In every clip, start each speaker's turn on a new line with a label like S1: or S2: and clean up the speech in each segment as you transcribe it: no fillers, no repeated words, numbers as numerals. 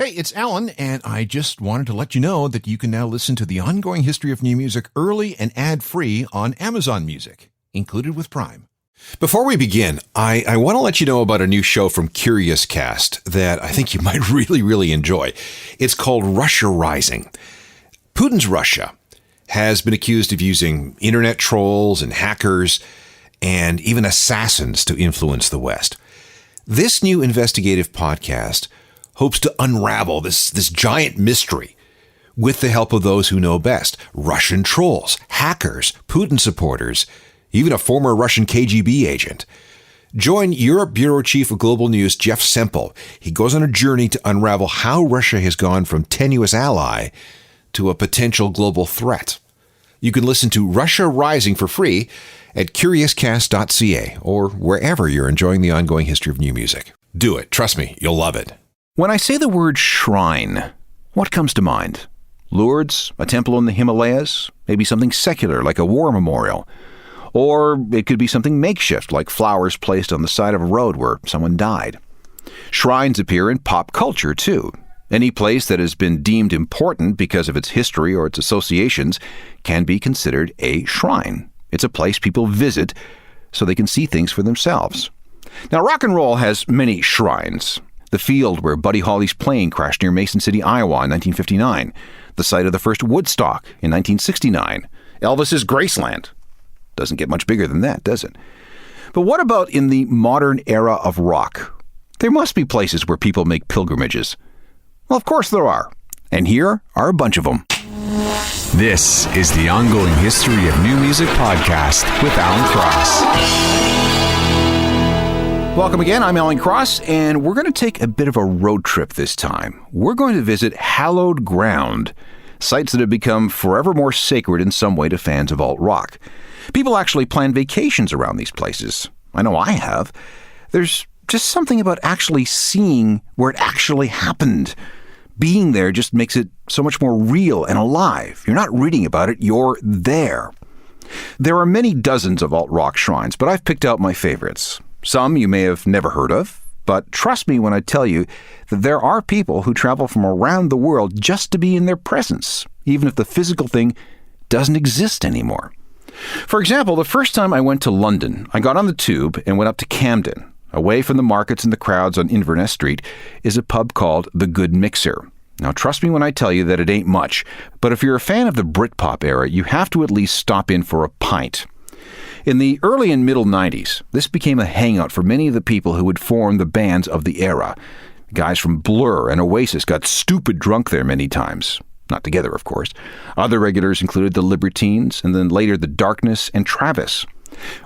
S1: Hey, it's Alan, and I just wanted to let you know that you can now listen to the ongoing history of new music early and ad-free on Amazon Music, included with Prime. Before we begin, I want to let you know about a new show from Curious Cast that I think you might really enjoy. It's called Russia Rising. Putin's Russia has been accused of using internet trolls and hackers and even assassins to influence the West. This new investigative podcast hopes to unravel this giant mystery with the help of those who know best. Russian trolls, hackers, Putin supporters, even a former Russian KGB agent. Join Europe Bureau Chief of Global News, Jeff Semple. He goes on a journey to unravel how Russia has gone from tenuous ally to a potential global threat. You can listen to Russia Rising for free at curiouscast.ca or wherever you're enjoying the ongoing history of new music. Do it. Trust me, you'll love it.
S2: When I say the word shrine, what comes to mind? Lourdes, a temple in the Himalayas, maybe something secular like a war memorial. Or it could be something makeshift like flowers placed on the side of a road where someone died. Shrines appear in pop culture too. Any place that has been deemed important because of its history or its associations can be considered a shrine. It's a place people visit so they can see things for themselves. Now, rock and roll has many shrines. The field where Buddy Holly's plane crashed near Mason City, Iowa in 1959. The site of the first Woodstock in 1969. Elvis's Graceland. Doesn't get much bigger than that, does it? But what about in the modern era of rock? There must be places where people make pilgrimages. Well, of course there are. And here are a bunch of them.
S3: This is the Ongoing History of New Music podcast with Alan Cross.
S2: Welcome again, I'm Alan Cross, and we're going to take a bit of a road trip this time. We're going to visit hallowed ground, sites that have become forever more sacred in some way to fans of alt-rock. People actually plan vacations around these places. I know I have. There's just something about actually seeing where it actually happened. Being there just makes it so much more real and alive. You're not reading about it, you're there. There are many dozens of alt-rock shrines, but I've picked out my favorites. Some you may have never heard of, but trust me when I tell you that there are people who travel from around the world just to be in their presence, even if the physical thing doesn't exist anymore. For example, the first time I went to London, I got on the tube and went up to Camden. Away from the markets and the crowds on Inverness Street is a pub called The Good Mixer. Now, trust me when I tell you that it ain't much, but if you're a fan of the Britpop era, you have to at least stop in for a pint. In the early and middle 90s, this became a hangout for many of the people who would form the bands of the era. Guys from Blur and Oasis got stupid drunk there many times. Not together, of course. Other regulars included the Libertines, and then later the Darkness and Travis.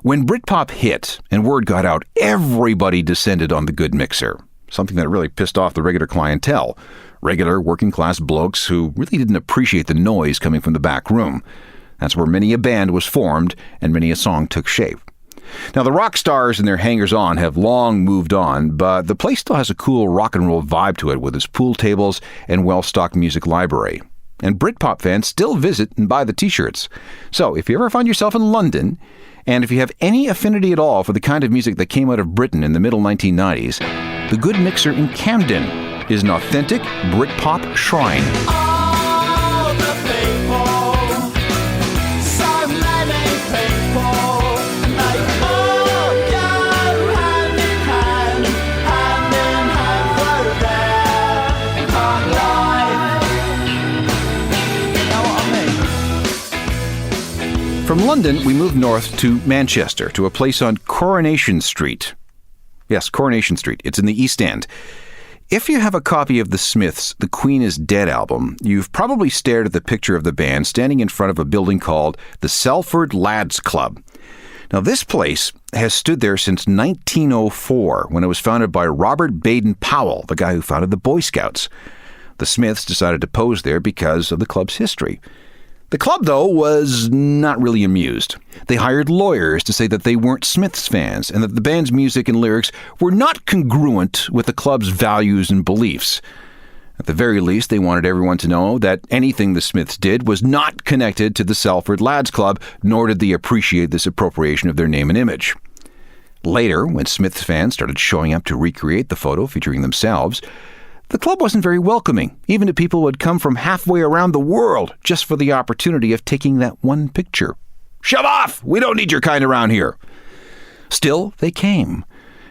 S2: When Britpop hit and word got out, everybody descended on the Good Mixer, something that really pissed off the regular clientele. Regular working-class blokes who really didn't appreciate the noise coming from the back room. That's where many a band was formed and many a song took shape. Now, the rock stars and their hangers-on have long moved on, but the place still has a cool rock and roll vibe to it with its pool tables and well-stocked music library. And Britpop fans still visit and buy the t-shirts. So, if you ever find yourself in London, and if you have any affinity at all for the kind of music that came out of Britain in the middle 1990s, the Good Mixer in Camden is an authentic Britpop shrine. From London, we moved north to Manchester, to a place on Coronation Street. Yes, Coronation Street. It's in the East End. If you have a copy of the Smiths' The Queen is Dead album, you've probably stared at the picture of the band standing in front of a building called the Salford Lads Club. Now, this place has stood there since 1904, when it was founded by Robert Baden-Powell, the guy who founded the Boy Scouts. The Smiths decided to pose there because of the club's history. The club, though, was not really amused. They hired lawyers to say that they weren't Smiths fans and that the band's music and lyrics were not congruent with the club's values and beliefs. At the very least, they wanted everyone to know that anything the Smiths did was not connected to the Salford Lads Club, nor did they appreciate this appropriation of their name and image. Later, when Smiths fans started showing up to recreate the photo featuring themselves, The club wasn't very welcoming, even to people who had come from halfway around the world just for the opportunity of taking that one picture. "Shove off! We don't need your kind around here." Still, they came.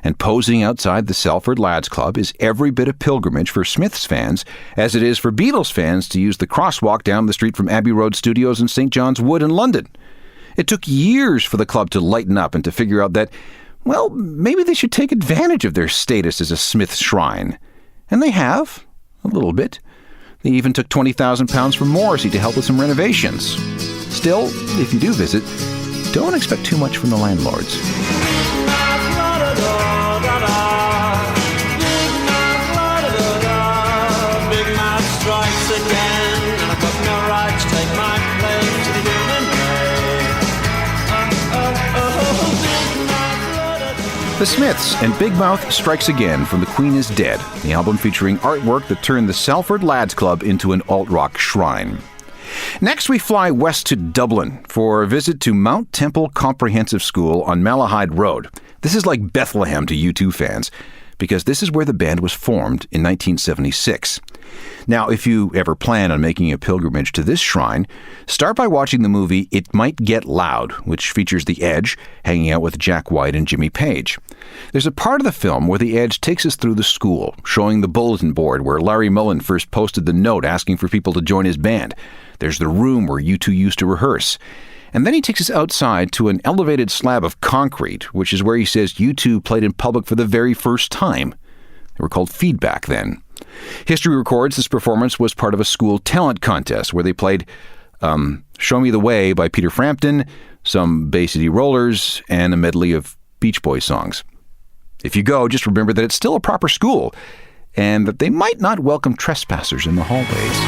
S2: And posing outside the Salford Lads Club is every bit a pilgrimage for Smiths fans as it is for Beatles fans to use the crosswalk down the street from Abbey Road Studios in St. John's Wood in London. It took years for the club to lighten up and to figure out that, well, maybe they should take advantage of their status as a Smiths shrine. And they have, a little bit. They even took £20,000 from Morrissey to help with some renovations. Still, if you do visit, don't expect too much from the landlords. The Smiths and Big Mouth Strikes Again from The Queen is Dead, the album featuring artwork that turned the Salford Lads Club into an alt-rock shrine. Next, we fly west to Dublin for a visit to Mount Temple Comprehensive School on Malahide Road. This is like Bethlehem to U2 fans, because this is where the band was formed in 1976. Now, if you ever plan on making a pilgrimage to this shrine, start by watching the movie It Might Get Loud, which features The Edge hanging out with Jack White and Jimmy Page. There's a part of the film where The Edge takes us through the school, showing the bulletin board where Larry Mullen first posted the note asking for people to join his band. There's the room where U2 used to rehearse. And then he takes us outside to an elevated slab of concrete, which is where he says U2 played in public for the very first time. They were called Feedback then. History records this performance was part of a school talent contest where they played Show Me the Way by Peter Frampton, some Bay City Rollers, and a medley of Beach Boys songs. If you go, just remember that it's still a proper school and that they might not welcome trespassers in the hallways.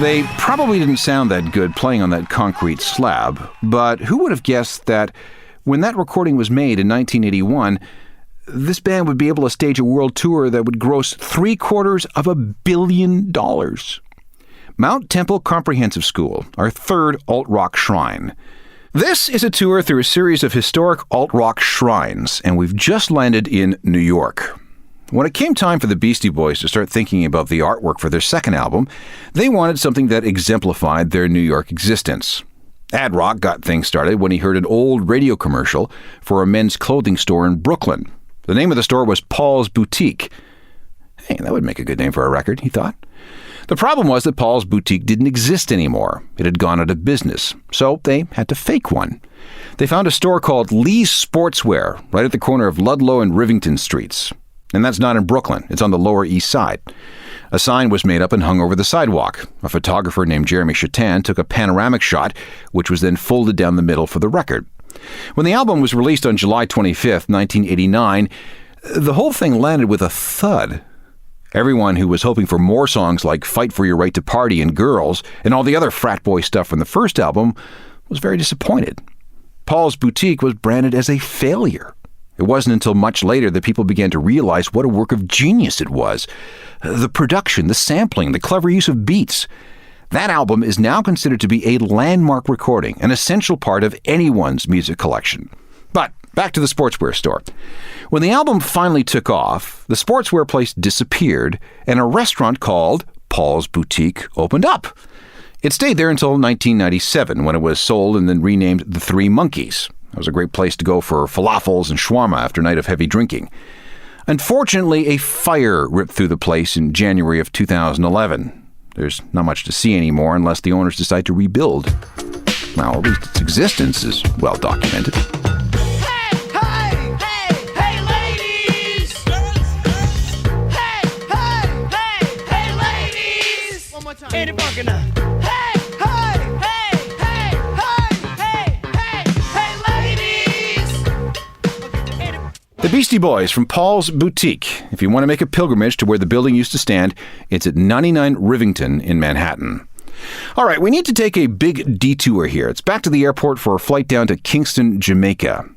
S2: They probably didn't sound that good playing on that concrete slab, but who would have guessed that when that recording was made in 1981, this band would be able to stage a world tour that would gross $750 million. Mount Temple Comprehensive School, our third alt-rock shrine. This is a tour through a series of historic alt-rock shrines, and we've just landed in New York. When it came time for the Beastie Boys to start thinking about the artwork for their second album, they wanted something that exemplified their New York existence. Ad Rock got things started when he heard an old radio commercial for a men's clothing store in Brooklyn. The name of the store was Paul's Boutique. Hey, that would make a good name for a record, he thought. The problem was that Paul's Boutique didn't exist anymore. It had gone out of business, so they had to fake one. They found a store called Lee's Sportswear right at the corner of Ludlow and Rivington Streets. And that's not in Brooklyn. It's on the Lower East Side. A sign was made up and hung over the sidewalk. A photographer named Jeremy Chatan took a panoramic shot, which was then folded down the middle for the record. When the album was released on July 25th, 1989, the whole thing landed with a thud. Everyone who was hoping for more songs like Fight for Your Right to Party and Girls and all the other frat boy stuff from the first album was very disappointed. Paul's Boutique was branded as a failure. It wasn't until much later that people began to realize what a work of genius it was. The production, the sampling, the clever use of beats. That album is now considered to be a landmark recording, an essential part of anyone's music collection. But back to the sportswear store. When the album finally took off, the sportswear place disappeared and a restaurant called Paul's Boutique opened up. It stayed there until 1997 when it was sold and then renamed The Three Monkeys. It was a great place to go for falafels and shawarma after a night of heavy drinking. Unfortunately, a fire ripped through the place in January of 2011. There's not much to see anymore unless the owners decide to rebuild. Now, at least its existence is well documented.
S4: Hey, hey, hey, hey, ladies! Hey, hey, hey, hey, ladies! One more time. Ain't it funky now? Hey, hey, hey, hey, hey, hey, hey, hey, ladies!
S2: The Beastie Boys from Paul's Boutique. If you want to make a pilgrimage to where the building used to stand, it's at 99 Rivington in Manhattan. All right, we need to take a big detour here. It's back to the airport for a flight down to Kingston, Jamaica.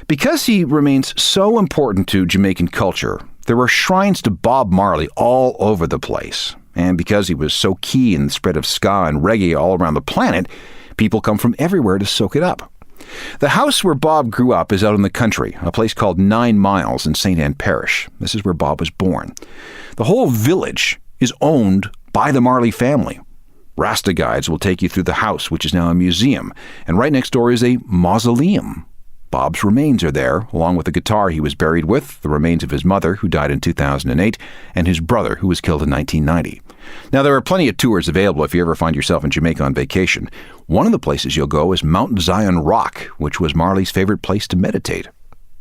S2: Because he remains so important to Jamaican culture, There were shrines to Bob Marley all over the place. And because he was so key in the spread of ska and reggae all around the planet, people come from everywhere to soak it up. The house where Bob grew up is out in the country, a place called 9 Miles in St. Anne Parish. This is where Bob was born. The whole village is owned by the Marley family. Rasta guides will take you through the house, which is now a museum, and right next door is a mausoleum. Bob's remains are there, along with the guitar he was buried with, the remains of his mother, who died in 2008, and his brother, who was killed in 1990. Now, there are plenty of tours available if you ever find yourself in Jamaica on vacation. One of the places you'll go is Mount Zion Rock, which was Marley's favorite place to meditate.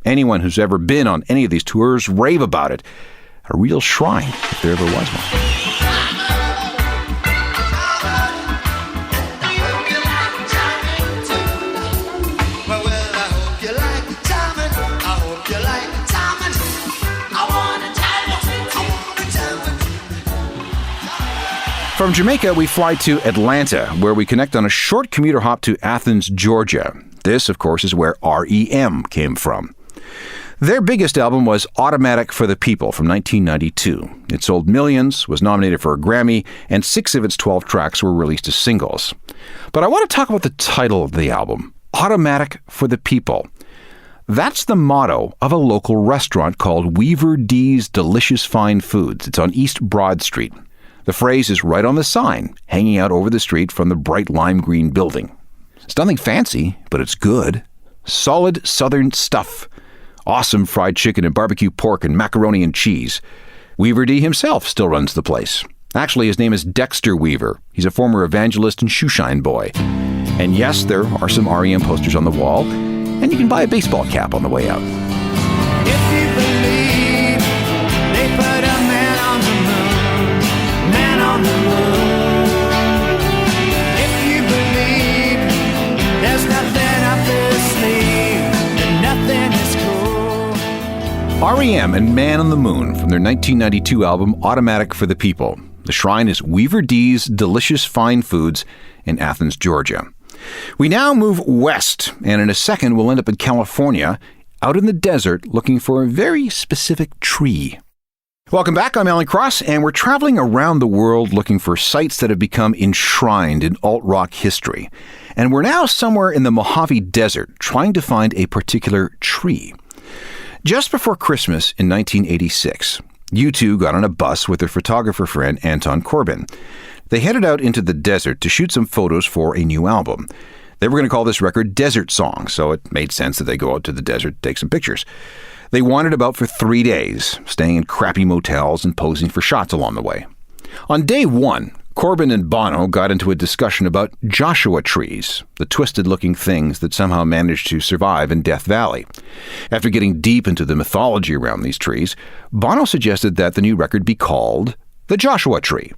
S2: Anyone who's ever been on any of these tours rave about it. A real shrine, if there ever was one. From Jamaica, we fly to Atlanta, where we connect on a short commuter hop to Athens, Georgia. This, of course, is where REM came from. Their biggest album was Automatic for the People from 1992. It sold millions, was nominated for a Grammy, and 6 of its 12 tracks were released as singles. But I want to talk about the title of the album, Automatic for the People. That's the motto of a local restaurant called Weaver D's Delicious Fine Foods. It's on East Broad Street. The phrase is right on the sign, hanging out over the street from the bright lime green building. It's nothing fancy, but it's good. Solid southern stuff. Awesome fried chicken and barbecue pork and macaroni and cheese. Weaver D himself still runs the place. Actually, his name is Dexter Weaver. He's a former evangelist and shoeshine boy. And yes, there are some REM posters on the wall, and you can buy a baseball cap on the way out.
S4: If you believe they put a man on the moon, man on the moon. If you believe there's nothing up their sleeve, then nothing is cool.
S2: REM and Man on the Moon from their 1992 album Automatic for the People. The shrine is Weaver D's Delicious Fine Foods in Athens, Georgia. We now move west, and in a second we'll end up in California, out in the desert looking for a very specific tree. Welcome back, I'm Alan Cross, and we're traveling around the world looking for sites that have become enshrined in alt-rock history. And we're now somewhere in the Mojave Desert trying to find a particular tree. Just before Christmas in 1986, U2 got on a bus with their photographer friend Anton Corbijn. They headed out into the desert to shoot some photos for a new album. They were going to call this record Desert Song, so it made sense that they go out to the desert to take some pictures. They wandered about for 3 days, staying in crappy motels and posing for shots along the way. On day 1, Corbijn and Bono got into a discussion about Joshua trees, the twisted-looking things that somehow managed to survive in Death Valley. After getting deep into the mythology around these trees, Bono suggested that the new record be called The Joshua Tree.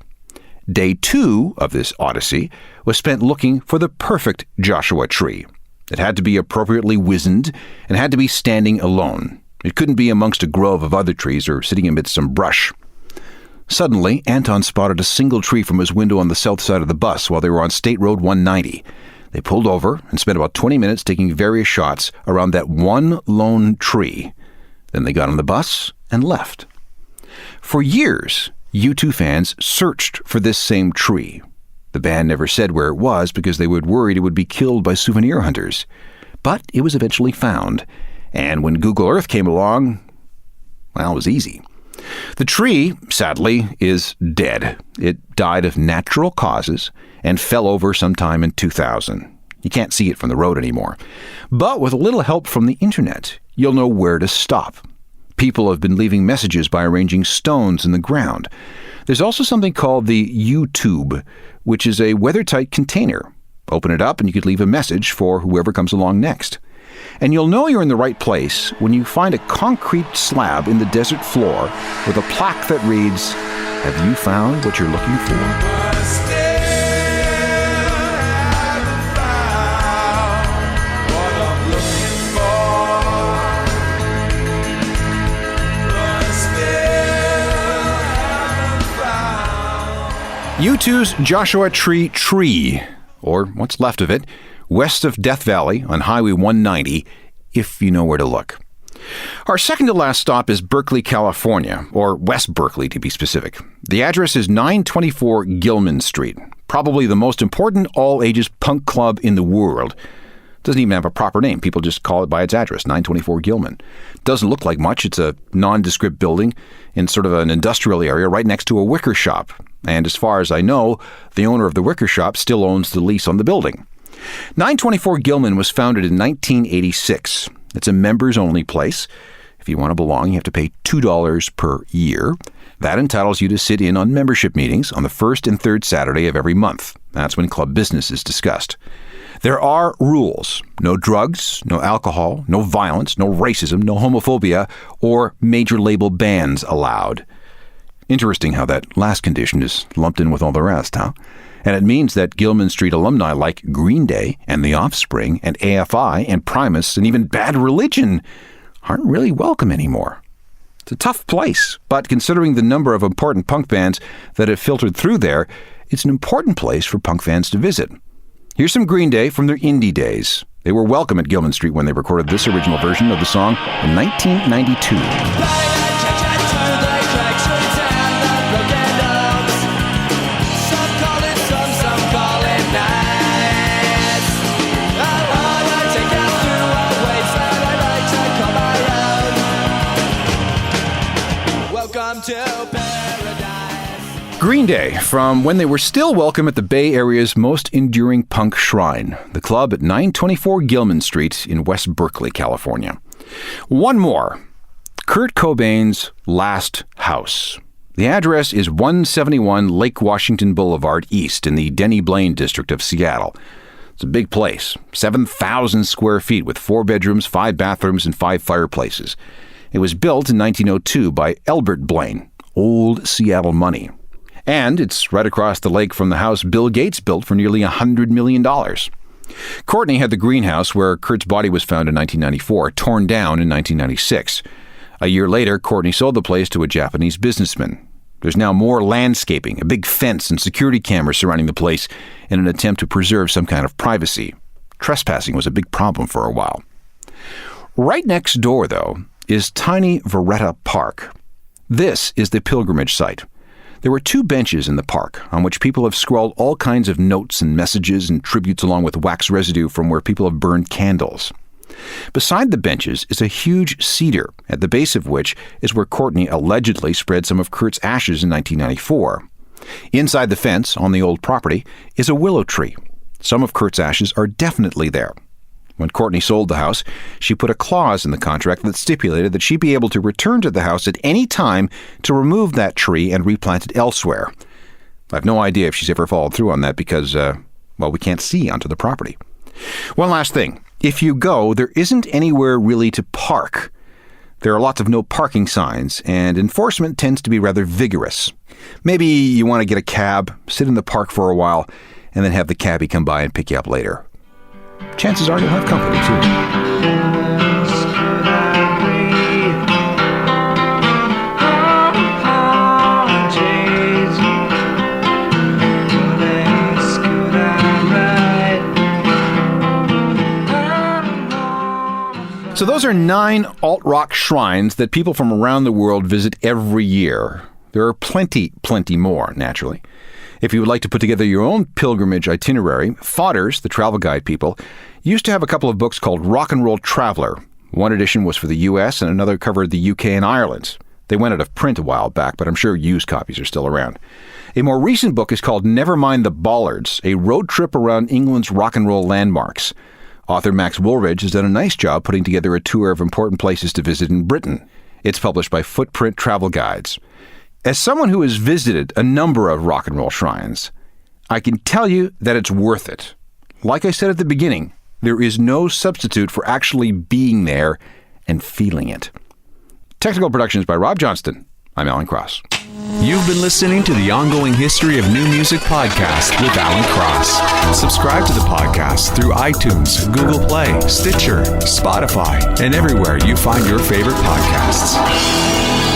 S2: Day 2 of this odyssey was spent looking for the perfect Joshua tree. It had to be appropriately wizened and had to be standing alone. It couldn't be amongst a grove of other trees or sitting amidst some brush. Suddenly, Anton spotted a single tree from his window on the south side of the bus while they were on State Road 190. They pulled over and spent about 20 minutes taking various shots around that one lone tree. Then they got on the bus and left. For years, U2 fans searched for this same tree. The band never said where it was because they were worried it would be killed by souvenir hunters. But it was eventually found. And when Google Earth came along, well, it was easy. The tree, sadly, is dead. It died of natural causes and fell over sometime in 2000. You can't see it from the road anymore. But with a little help from the internet, you'll know where to stop. People have been leaving messages by arranging stones in the ground. There's also something called the U-tube, which is a weather-tight container. Open it up and you could leave a message for whoever comes along next. And you'll know you're in the right place when you find a concrete slab in the desert floor with a plaque that reads, "Have you found what you're looking for?" U2's Joshua Tree, or what's left of it, west of Death Valley on Highway 190, if you know where to look. Our second to last stop is Berkeley, California, or West Berkeley to be specific. The address is 924 Gilman Street, probably the most important all-ages punk club in the world. Doesn't even have a proper name. People just call it by its address, 924 Gilman. Doesn't look like much. It's a nondescript building in sort of an industrial area right next to a wicker shop. And as far as I know, the owner of the wicker shop still owns the lease on the building. 924 Gilman was founded in 1986. It's a members-only place. If you want to belong, you have to pay $2 per year. That entitles you to sit in on membership meetings on the first and third Saturday of every month. That's when club business is discussed. There are rules. No drugs, no alcohol, no violence, no racism, no homophobia, or major label bans allowed. Interesting how that last condition is lumped in with all the rest, huh? And it means that Gilman Street alumni like Green Day and The Offspring and AFI and Primus and even Bad Religion aren't really welcome anymore. It's a tough place, but considering the number of important punk bands that have filtered through there, it's an important place for punk fans to visit. Here's some Green Day from their indie days. They were welcome at Gilman Street when they recorded this original version of the song in 1992. Green Day, from when they were still welcome at the Bay Area's most enduring punk shrine, the club at 924 Gilman Street in West Berkeley, California. One more. Kurt Cobain's last house. The address is 171 Lake Washington Boulevard East in the Denny Blaine district of Seattle. It's a big place, 7,000 square feet with 4 bedrooms, 5 bathrooms, and 5 fireplaces. It was built in 1902 by Elbert Blaine, old Seattle money. And it's right across the lake from the house Bill Gates built for nearly $100 million. Courtney had the greenhouse where Kurt's body was found in 1994, torn down in 1996. A year later, Courtney sold the place to a Japanese businessman. There's now more landscaping, a big fence, and security cameras surrounding the place in an attempt to preserve some kind of privacy. Trespassing was a big problem for a while. Right next door, though, is tiny Veretta Park. This is the pilgrimage site. There were 2 benches in the park on which people have scrawled all kinds of notes and messages and tributes along with wax residue from where people have burned candles. Beside the benches is a huge cedar, at the base of which is where Courtney allegedly spread some of Kurt's ashes in 1994. Inside the fence, on the old property, is a willow tree. Some of Kurt's ashes are definitely there. When Courtney sold the house, she put a clause in the contract that stipulated that she'd be able to return to the house at any time to remove that tree and replant it elsewhere. I have no idea if she's ever followed through on that because, we can't see onto the property. One last thing. If you go, there isn't anywhere really to park. There are lots of no parking signs, and enforcement tends to be rather vigorous. Maybe you want to get a cab, sit in the park for a while, and then have the cabbie come by and pick you up later. Chances are you'll have company, too. So those are 9 alt-rock shrines that people from around the world visit every year. There are plenty more, naturally. If you would like to put together your own pilgrimage itinerary, Fodders, the travel guide people, used to have a couple of books called Rock and Roll Traveler. One edition was for the U.S. and another covered the UK and Ireland. They went out of print a while back, but I'm sure used copies are still around. A more recent book is called Never Mind the Bollards, a road trip around England's rock and roll landmarks. Author Max Woolridge has done a nice job putting together a tour of important places to visit in Britain. It's published by Footprint Travel Guides. As someone who has visited a number of rock and roll shrines, I can tell you that it's worth it. Like I said at the beginning, there is no substitute for actually being there and feeling it. Technical production is by Rob Johnston. I'm Alan Cross.
S3: You've been listening to the Ongoing History of New Music podcast with Alan Cross. Subscribe to the podcast through iTunes, Google Play, Stitcher, Spotify, and everywhere you find your favorite podcasts.